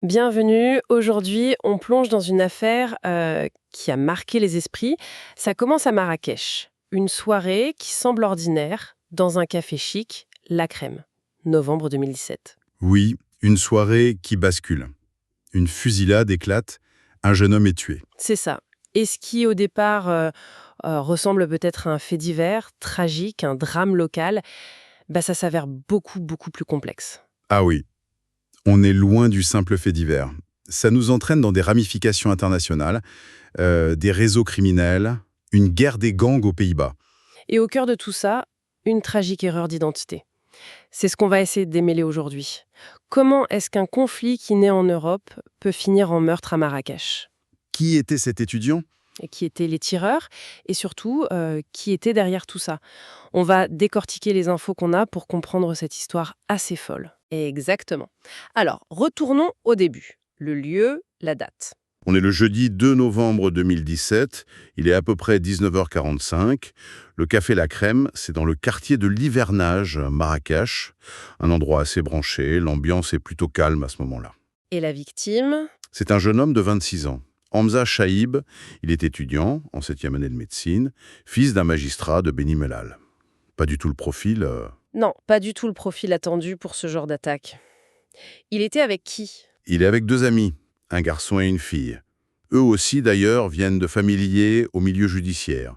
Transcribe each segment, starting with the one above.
Bienvenue. Aujourd'hui, on plonge dans une affaire qui a marqué les esprits. Ça commence à Marrakech. Une soirée qui semble ordinaire, dans un café chic, La Crème, novembre 2017. Oui, une soirée qui bascule. Une fusillade éclate, un jeune homme est tué. C'est ça. Et ce qui, au départ, ressemble peut-être à un fait divers, tragique, un drame local, ça s'avère beaucoup, beaucoup plus complexe. Ah oui, on est loin du simple fait divers. Ça nous entraîne dans des ramifications internationales, des réseaux criminels, une guerre des gangs aux Pays-Bas. Et au cœur de tout ça, une tragique erreur d'identité. C'est ce qu'on va essayer de démêler aujourd'hui. Comment est-ce qu'un conflit qui naît en Europe peut finir en meurtre à Marrakech? Qui était cet étudiant? Et qui étaient les tireurs? Et surtout, qui était derrière tout ça? On va décortiquer les infos qu'on a pour comprendre cette histoire assez folle. Exactement. Alors, retournons au début. Le lieu, la date. On est le jeudi 2 novembre 2017, il est à peu près 19h45. Le café La Crème, c'est dans le quartier de l'Hivernage, Marrakech. Un endroit assez branché, l'ambiance est plutôt calme à ce moment-là. Et la victime? C'est un jeune homme de 26 ans. Hamza Chaïb, il est étudiant, en 7e année de médecine, fils d'un magistrat de Beni Mellal. Pas du tout le profil. Non, pas du tout le profil attendu pour ce genre d'attaque. Il était avec qui? Il est avec deux amis, un garçon et une fille. Eux aussi, d'ailleurs, viennent de familles liées au milieu judiciaire.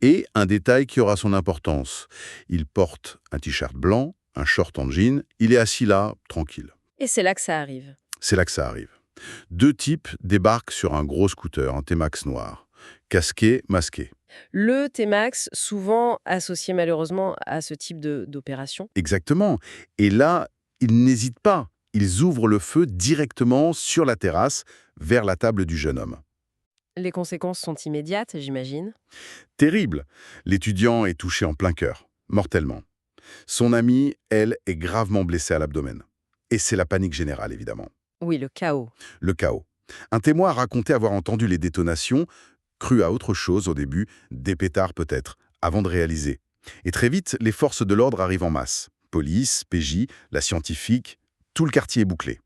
Et un détail qui aura son importance. Il porte un t-shirt blanc, un short en jean, il est assis là, tranquille. Et c'est là que ça arrive. C'est là que ça arrive. Deux types débarquent sur un gros scooter, un T-Max noir, casqué, masqué. Le T-Max, souvent associé malheureusement à ce type d'opération. Exactement. Et là, ils n'hésitent pas. Ils ouvrent le feu directement sur la terrasse, vers la table du jeune homme. Les conséquences sont immédiates, j'imagine. Terrible. L'étudiant est touché en plein cœur, mortellement. Son amie, elle, est gravement blessée à l'abdomen. Et c'est la panique générale, évidemment. Oui, le chaos. Le chaos. Un témoin a raconté avoir entendu les détonations, cru à autre chose au début, des pétards peut-être, avant de réaliser. Et très vite, les forces de l'ordre arrivent en masse. Police, PJ, la scientifique, tout le quartier est bouclé.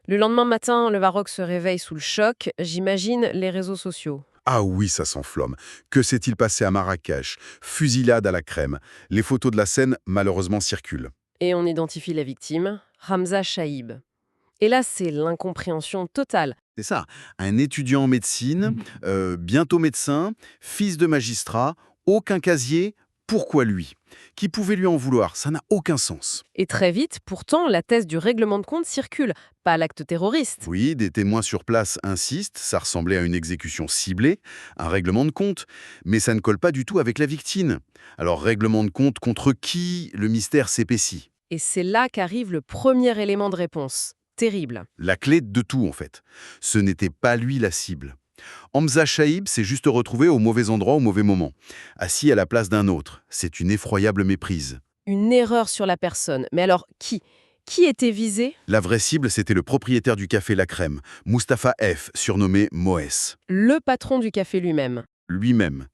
Le lendemain matin, le Maroc se réveille sous le choc. J'imagine les réseaux sociaux. Ah oui, ça s'enflamme. Que s'est-il passé à Marrakech? Fusillade à la crème. Les photos de la scène, malheureusement, circulent. Et on identifie la victime, Hamza Chaïb. Et là, c'est l'incompréhension totale. C'est ça, un étudiant en médecine, bientôt médecin, fils de magistrat, aucun casier, pourquoi lui? Qui pouvait lui en vouloir? Ça n'a aucun sens. Et très vite, pourtant, la thèse du règlement de compte circule, pas l'acte terroriste. Oui, des témoins sur place insistent, ça ressemblait à une exécution ciblée, un règlement de compte, mais ça ne colle pas du tout avec la victime. Alors, règlement de compte contre qui? Le mystère s'épaissit. Et c'est là qu'arrive le premier élément de réponse. Terrible. La clé de tout, en fait. Ce n'était pas lui la cible. Hamza Chaïb s'est juste retrouvé au mauvais endroit au mauvais moment, assis à la place d'un autre. C'est une effroyable méprise. Une erreur sur la personne. Mais alors, qui? Qui était visé? La vraie cible, c'était le propriétaire du café La Crème, Mustapha F., surnommé Moès. Le patron du café lui-même. Lui-même,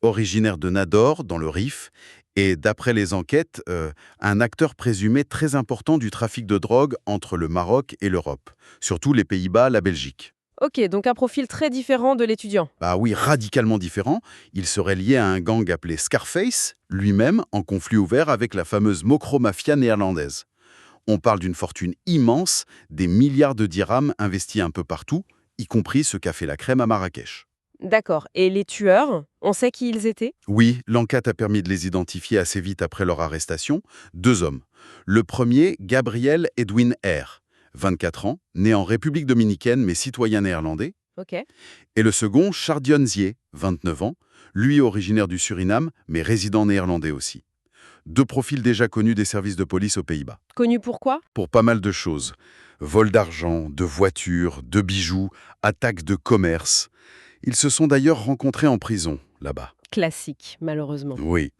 originaire de Nador, dans le Rif, et d'après les enquêtes, un acteur présumé très important du trafic de drogue entre le Maroc et l'Europe, surtout les Pays-Bas, la Belgique. Ok, donc un profil très différent de l'étudiant. Bah oui, radicalement différent. Il serait lié à un gang appelé Scarface, lui-même en conflit ouvert avec la fameuse Mokro Mafia néerlandaise. On parle d'une fortune immense, des milliards de dirhams investis un peu partout, y compris ce café La Crème à Marrakech. D'accord. Et les tueurs, on sait qui ils étaient? Oui, l'enquête a permis de les identifier assez vite après leur arrestation. Deux hommes. Le premier, Gabriel Edwin R., 24 ans, né en République dominicaine mais citoyen néerlandais. Ok. Et le second, Chardion Zier, 29 ans, lui originaire du Suriname mais résident néerlandais aussi. Deux profils déjà connus des services de police aux Pays-Bas. Connu pourquoi? Pour pas mal de choses. Vol d'argent, de voitures, de bijoux, attaques de commerce. Ils se sont d'ailleurs rencontrés en prison, là-bas. Classique, malheureusement. Oui.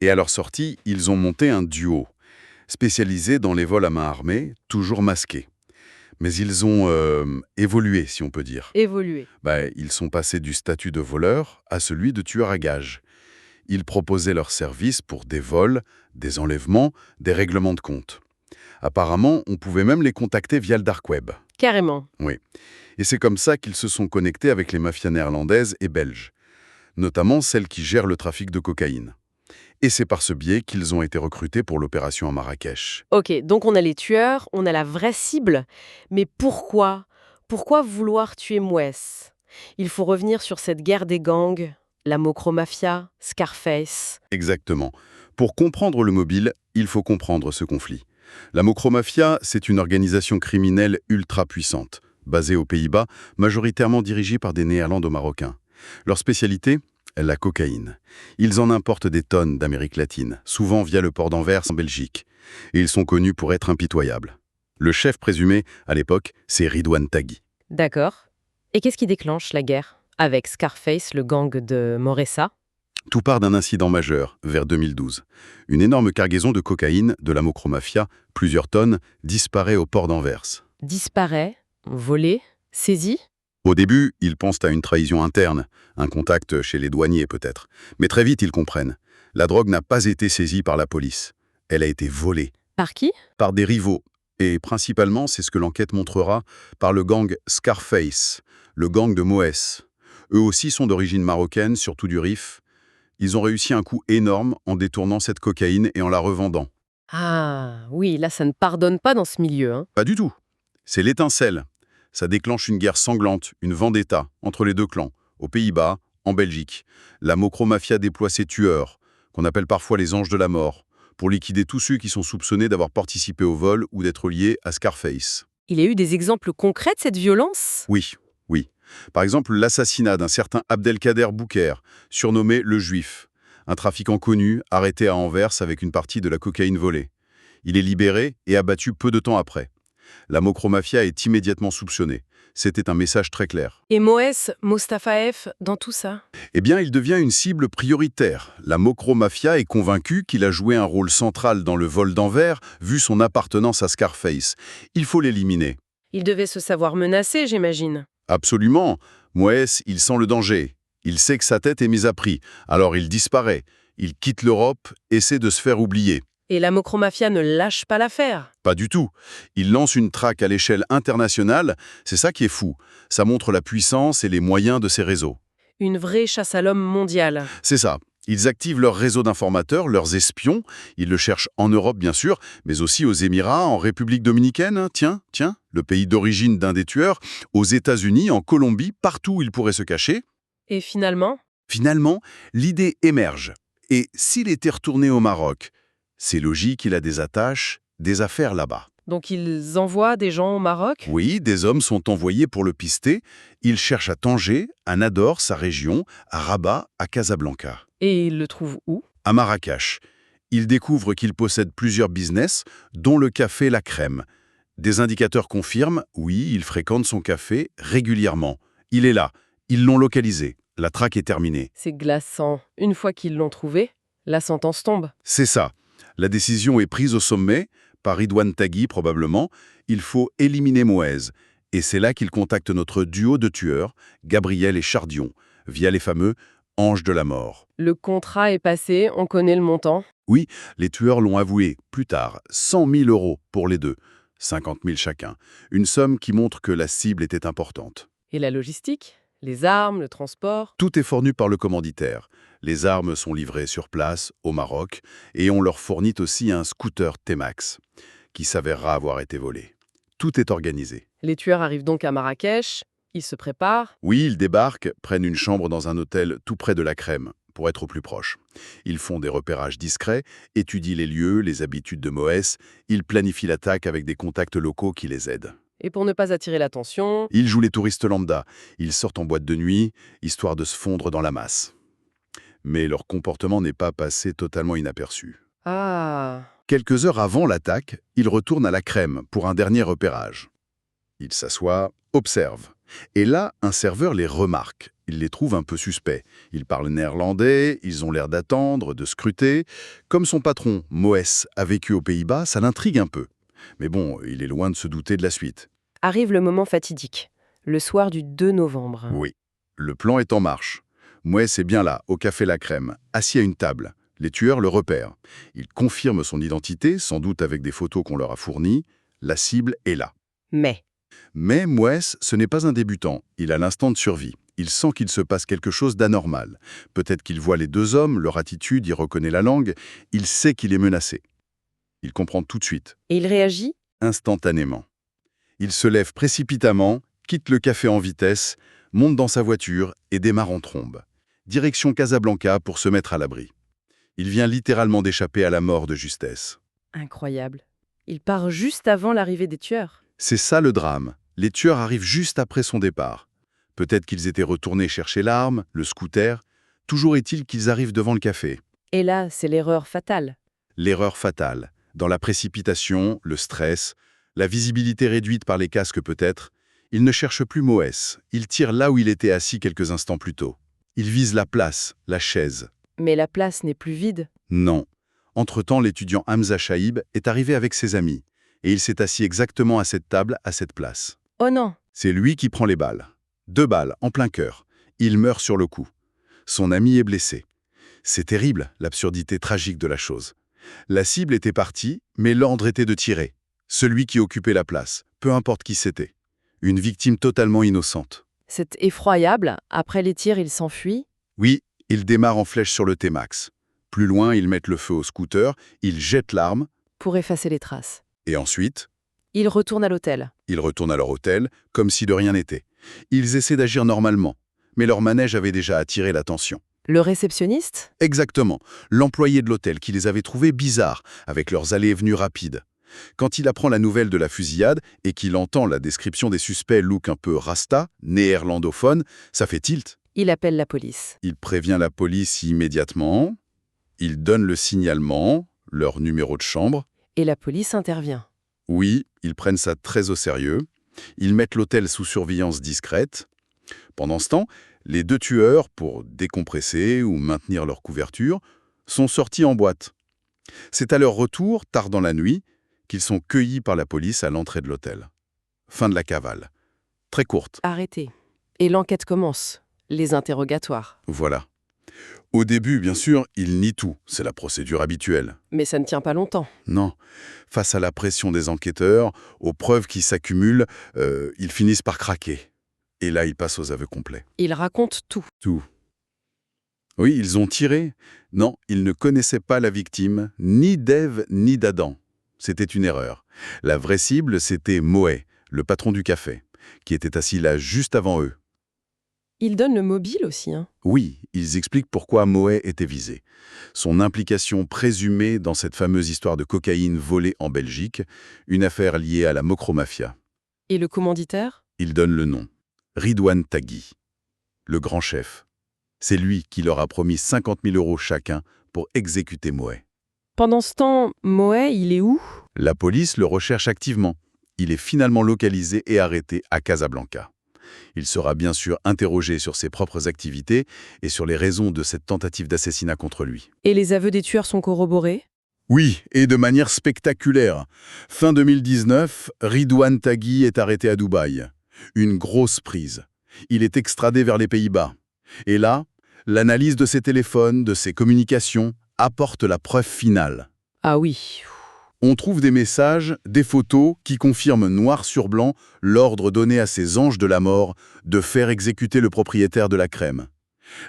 Et à leur sortie, ils ont monté un duo, spécialisé dans les vols à main armée, toujours masqués. Mais ils ont évolué, si on peut dire. Évolué. Ils sont passés du statut de voleur à celui de tueur à gages. Ils proposaient leurs services pour des vols, des enlèvements, des règlements de compte. Apparemment, on pouvait même les contacter via le dark web. Carrément. Oui. Et c'est comme ça qu'ils se sont connectés avec les mafias néerlandaises et belges, notamment celles qui gèrent le trafic de cocaïne. Et c'est par ce biais qu'ils ont été recrutés pour l'opération à Marrakech. Ok, donc on a les tueurs, on a la vraie cible, mais pourquoi? Pourquoi vouloir tuer Moès? Il faut revenir sur cette guerre des gangs, la Mocro-Mafia, Scarface. Exactement. Pour comprendre le mobile, il faut comprendre ce conflit. La Mocro-Mafia, c'est une organisation criminelle ultra puissante, basée aux Pays-Bas, majoritairement dirigée par des Néerlando-Marocains. Leur spécialité? La cocaïne. Ils en importent des tonnes d'Amérique latine, souvent via le port d'Anvers en Belgique. Et ils sont connus pour être impitoyables. Le chef présumé, à l'époque, c'est Ridwan Taghi. D'accord. Et qu'est-ce qui déclenche la guerre? Avec Scarface, le gang de Moressa? Tout part d'un incident majeur, vers 2012. Une énorme cargaison de cocaïne de la Mocro-Mafia, plusieurs tonnes, disparaît au port d'Anvers. Disparaît, volé, saisi? Au début, ils pensent à une trahison interne, un contact chez les douaniers peut-être. Mais très vite, ils comprennent. La drogue n'a pas été saisie par la police. Elle a été volée. Par qui? Par des rivaux. Et principalement, c'est ce que l'enquête montrera, par le gang Scarface, le gang de Moès. Eux aussi sont d'origine marocaine, surtout du Rif. Ils ont réussi un coup énorme en détournant cette cocaïne et en la revendant. Ah, oui, là ça ne pardonne pas dans ce milieu, hein. Pas du tout. C'est l'étincelle. Ça déclenche une guerre sanglante, une vendetta, entre les deux clans, aux Pays-Bas, en Belgique. La Mocro-Mafia déploie ses tueurs, qu'on appelle parfois les anges de la mort, pour liquider tous ceux qui sont soupçonnés d'avoir participé au vol ou d'être liés à Scarface. Il y a eu des exemples concrets de cette violence? Oui, oui. Par exemple, l'assassinat d'un certain Abdelkader Bouker, surnommé le Juif, un trafiquant connu, arrêté à Anvers avec une partie de la cocaïne volée. Il est libéré et abattu peu de temps après. La Mocro-Mafia est immédiatement soupçonnée. C'était un message très clair. Et Moès, Mostafa F, dans tout ça? Eh bien, il devient une cible prioritaire. La Mocro-Mafia est convaincue qu'il a joué un rôle central dans le vol d'Anvers, vu son appartenance à Scarface. Il faut l'éliminer. Il devait se savoir menacé, j'imagine. Absolument. Moès, il sent le danger. Il sait que sa tête est mise à prix. Alors il disparaît. Il quitte l'Europe, essaie de se faire oublier. Et la Mocro-Mafia ne lâche pas l'affaire. Pas du tout. Il lance une traque à l'échelle internationale. C'est ça qui est fou. Ça montre la puissance et les moyens de ses réseaux. Une vraie chasse à l'homme mondiale. C'est ça. Ils activent leur réseau d'informateurs, leurs espions. Ils le cherchent en Europe, bien sûr, mais aussi aux Émirats, en République dominicaine, tiens, le pays d'origine d'un des tueurs, aux États-Unis, en Colombie, partout où il pourrait se cacher. Et finalement? Finalement, l'idée émerge. Et s'il était retourné au Maroc, c'est logique, il a des attaches, des affaires là-bas. Donc ils envoient des gens au Maroc? Oui, des hommes sont envoyés pour le pister. Ils cherchent à Tanger, à Nador, sa région, à Rabat, à Casablanca. Et ils le trouvent où? À Marrakech. Ils découvrent qu'il possède plusieurs business, dont le café La Crème. Des indicateurs confirment, oui, il fréquente son café régulièrement. Il est là, ils l'ont localisé. La traque est terminée. C'est glaçant. Une fois qu'ils l'ont trouvé, la sentence tombe. C'est ça. La décision est prise au sommet, par Ridwan Taghi probablement. Il faut éliminer Moès. Et c'est là qu'il contacte notre duo de tueurs, Gabriel et Chardion, via les fameux anges de la mort. Le contrat est passé, on connaît le montant. Oui, les tueurs l'ont avoué, plus tard, 100 000 € pour les deux, 50 000 chacun. Une somme qui montre que la cible était importante. Et la logistique? Les armes, le transport? Tout est fourni par le commanditaire. Les armes sont livrées sur place, au Maroc, et on leur fournit aussi un scooter T-Max, qui s'avérera avoir été volé. Tout est organisé. Les tueurs arrivent donc à Marrakech, ils se préparent. Oui, ils débarquent, prennent une chambre dans un hôtel tout près de la Crème, pour être au plus proche. Ils font des repérages discrets, étudient les lieux, les habitudes de Moès, ils planifient l'attaque avec des contacts locaux qui les aident. Et pour ne pas attirer l'attention, Ils jouent les touristes lambda, ils sortent en boîte de nuit, histoire de se fondre dans la masse. Mais leur comportement n'est pas passé totalement inaperçu. ah, Quelques heures avant l'attaque, ils retournent à la Crème pour un dernier repérage. Ils s'assoient, observent. Et là, un serveur les remarque. Il les trouve un peu suspects. Ils parlent néerlandais, ils ont l'air d'attendre, de scruter. Comme son patron, Moès, a vécu aux Pays-Bas, ça l'intrigue un peu. Mais bon, il est loin de se douter de la suite. arrive le moment fatidique, le soir du 2 novembre. Oui, le plan est en marche. Moès est bien là, au Café La Crème, assis à une table. Les tueurs le repèrent. Ils confirment son identité, sans doute avec des photos qu'on leur a fournies. La cible est là. Mais Mais Moès, ce n'est pas un débutant. Il a l'instinct de survie. Il sent qu'il se passe quelque chose d'anormal. Peut-être qu'il voit les deux hommes, leur attitude, il reconnaît la langue. Il sait qu'il est menacé. Il comprend tout de suite, Et il réagit? instantanément. Il se lève précipitamment, quitte le café en vitesse, monte dans sa voiture et démarre en trombe. Direction Casablanca pour se mettre à l'abri. Il vient littéralement d'échapper à la mort de justesse. Incroyable. Il part juste avant l'arrivée des tueurs. C'est ça le drame. Les tueurs arrivent juste après son départ. Peut-être qu'ils étaient retournés chercher l'arme, le scooter. Toujours est-il qu'ils arrivent devant le café. Et là, c'est l'erreur fatale. L'erreur fatale. Dans la précipitation, le stress, la visibilité réduite par les casques peut-être, il ne cherche plus Moès. Il tire là où il était assis quelques instants plus tôt. Il vise la place, la chaise. Mais la place n'est plus vide. Non. Entre-temps, l'étudiant Hamza Chaïb est arrivé avec ses amis. Et il s'est assis exactement à cette table, à cette place. Oh non! C'est lui qui prend les balles. 2 balles, en plein cœur. Il meurt sur le coup. Son ami est blessé. C'est terrible, l'absurdité tragique de la chose. La cible était partie, mais l'ordre était de tirer. Celui qui occupait la place, peu importe qui c'était. Une victime totalement innocente. C'est effroyable. Après les tirs, il s'enfuit. Oui, il démarre en flèche sur le T-Max. Plus loin, ils mettent le feu au scooter, ils jettent l'arme, Pour effacer les traces. et ensuite, Il retourne à l'hôtel. ils retournent à leur hôtel, comme si de rien n'était. Ils essaient d'agir normalement, mais leur manège avait déjà attiré l'attention. Le réceptionniste? Exactement, l'employé de l'hôtel qui les avait trouvés bizarres, avec leurs allées et venues rapides. Quand il apprend la nouvelle de la fusillade et qu'il entend la description des suspects look un peu rasta, néerlandophone, ça fait tilt. Il appelle la police. Il prévient la police immédiatement, il donne le signalement, leur numéro de chambre. Et la police intervient. Oui, ils prennent ça très au sérieux. Ils mettent l'hôtel sous surveillance discrète. Pendant ce temps, les 2 tueurs, pour décompresser ou maintenir leur couverture, sont sortis en boîte. C'est à leur retour, tard dans la nuit, qu'ils sont cueillis par la police à l'entrée de l'hôtel. Fin de la cavale. Très courte, Arrêté. Et l'enquête commence. Les interrogatoires. voilà. Au début, bien sûr, ils nient tout. C'est la procédure habituelle. Mais ça ne tient pas longtemps. Non. Face à la pression des enquêteurs, aux preuves qui s'accumulent, ils finissent par craquer. Et là, ils passent aux aveux complets. Il raconte tout. Tout. Oui, ils ont tiré. Non, ils ne connaissaient pas la victime, ni d'Ève ni d'Adam. C'était une erreur. La vraie cible, c'était Moé, le patron du café, qui était assis là juste avant eux. Il donne le mobile aussi, hein. Oui, ils expliquent pourquoi Moé était visé. Son implication présumée dans cette fameuse histoire de cocaïne volée en Belgique, une affaire liée à la Mokromafia. Et le commanditaire? Il donne le nom. Ridouane Taghi, le grand chef. C'est lui qui leur a promis 50 000 € chacun pour exécuter Moé. Pendant ce temps, Moé, il est où? La police le recherche activement. Il est finalement localisé et arrêté à Casablanca. Il sera bien sûr interrogé sur ses propres activités et sur les raisons de cette tentative d'assassinat contre lui. Et les aveux des tueurs sont corroborés? Oui, et de manière spectaculaire. Fin 2019, Ridouane Taghi est arrêté à Dubaï. Une grosse prise. Il est extradé vers les Pays-Bas. Et là, l'analyse de ses téléphones, de ses communications, apporte la preuve finale. Ah oui. On trouve des messages, des photos qui confirment noir sur blanc l'ordre donné à ces anges de la mort de faire exécuter le propriétaire de la crème.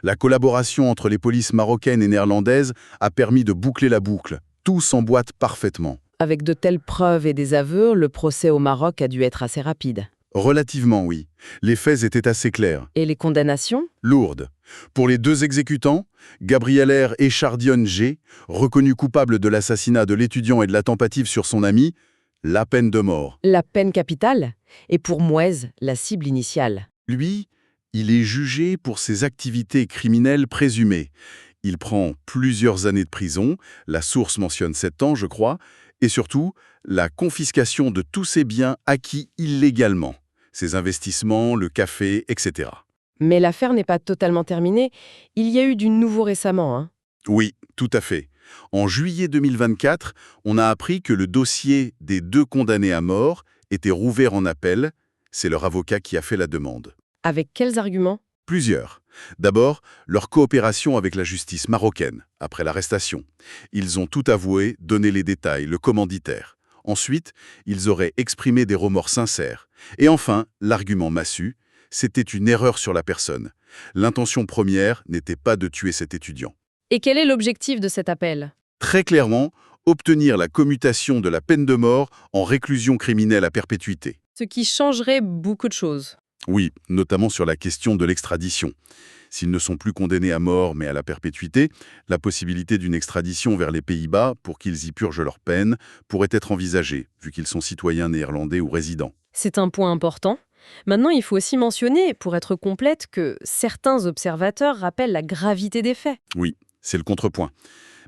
La collaboration entre les polices marocaines et néerlandaises a permis de boucler la boucle. Tout s'emboîte parfaitement. Avec de telles preuves et des aveux, le procès au Maroc a dû être assez rapide. Relativement, oui. Les faits étaient assez clairs. Et les condamnations? Lourdes. Pour les 2 exécutants, Gabriel R. et Chardion G., reconnus coupables de l'assassinat de l'étudiant et de la tentative sur son ami, la peine de mort. La peine capitale? Et pour Moez, la cible initiale. Lui, il est jugé pour ses activités criminelles présumées. Il prend plusieurs années de prison, la source mentionne 7 ans, je crois, et surtout, la confiscation de tous ses biens acquis illégalement, ses investissements, le café, etc. Mais l'affaire n'est pas totalement terminée. Il y a eu du nouveau récemment, hein. Oui, tout à fait. En juillet 2024, on a appris que le dossier des 2 condamnés à mort était rouvert en appel. C'est leur avocat qui a fait la demande. Avec quels arguments? Plusieurs. D'abord, leur coopération avec la justice marocaine, après l'arrestation. Ils ont tout avoué, donné les détails, le commanditaire. Ensuite, ils auraient exprimé des remords sincères, Et enfin, l'argument massu, c'était une erreur sur la personne. L'intention première n'était pas de tuer cet étudiant. Et quel est l'objectif de cet appel? Très clairement, obtenir la commutation de la peine de mort en réclusion criminelle à perpétuité. Ce qui changerait beaucoup de choses. Oui, notamment sur la question de l'extradition. S'ils ne sont plus condamnés à mort mais à la perpétuité, la possibilité d'une extradition vers les Pays-Bas pour qu'ils y purgent leur peine pourrait être envisagée, vu qu'ils sont citoyens néerlandais ou résidents. C'est un point important. Maintenant, il faut aussi mentionner, pour être complète, que certains observateurs rappellent la gravité des faits. Oui, c'est le contrepoint.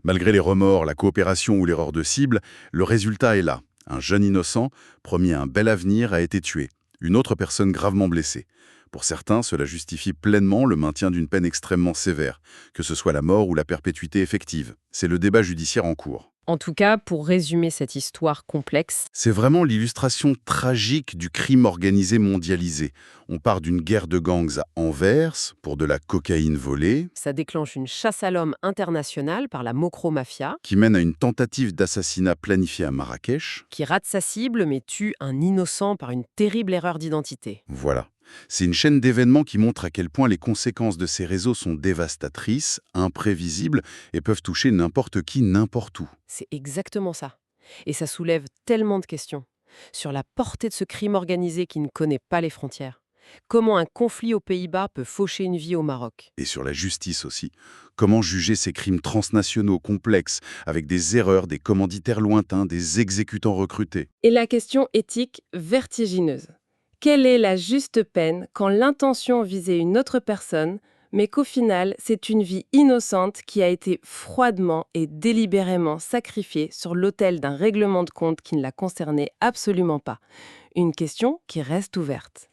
Malgré les remords, la coopération ou l'erreur de cible, le résultat est là. Un jeune innocent, promis un bel avenir, a été tué. Une autre personne gravement blessée. Pour certains, cela justifie pleinement le maintien d'une peine extrêmement sévère, que ce soit la mort ou la perpétuité effective. C'est le débat judiciaire en cours. En tout cas, pour résumer cette histoire complexe, C'est vraiment l'illustration tragique du crime organisé mondialisé. On part d'une guerre de gangs à Anvers pour de la cocaïne volée, ça déclenche une chasse à l'homme internationale par la Mokro Mafia, qui mène à une tentative d'assassinat planifiée à Marrakech. qui rate sa cible mais tue un innocent par une terrible erreur d'identité. Voilà. C'est une chaîne d'événements qui montre à quel point les conséquences de ces réseaux sont dévastatrices, imprévisibles et peuvent toucher n'importe qui, n'importe où. C'est exactement ça. Et ça soulève tellement de questions. Sur la portée de ce crime organisé qui ne connaît pas les frontières. Comment un conflit aux Pays-Bas peut faucher une vie au Maroc? Et sur la justice aussi. Comment juger ces crimes transnationaux complexes, avec des erreurs, des commanditaires lointains, des exécutants recrutés? Et la question éthique vertigineuse. Quelle est la juste peine quand l'intention visait une autre personne, mais qu'au final, c'est une vie innocente qui a été froidement et délibérément sacrifiée sur l'autel d'un règlement de compte qui ne la concernait absolument pas? Une question qui reste ouverte.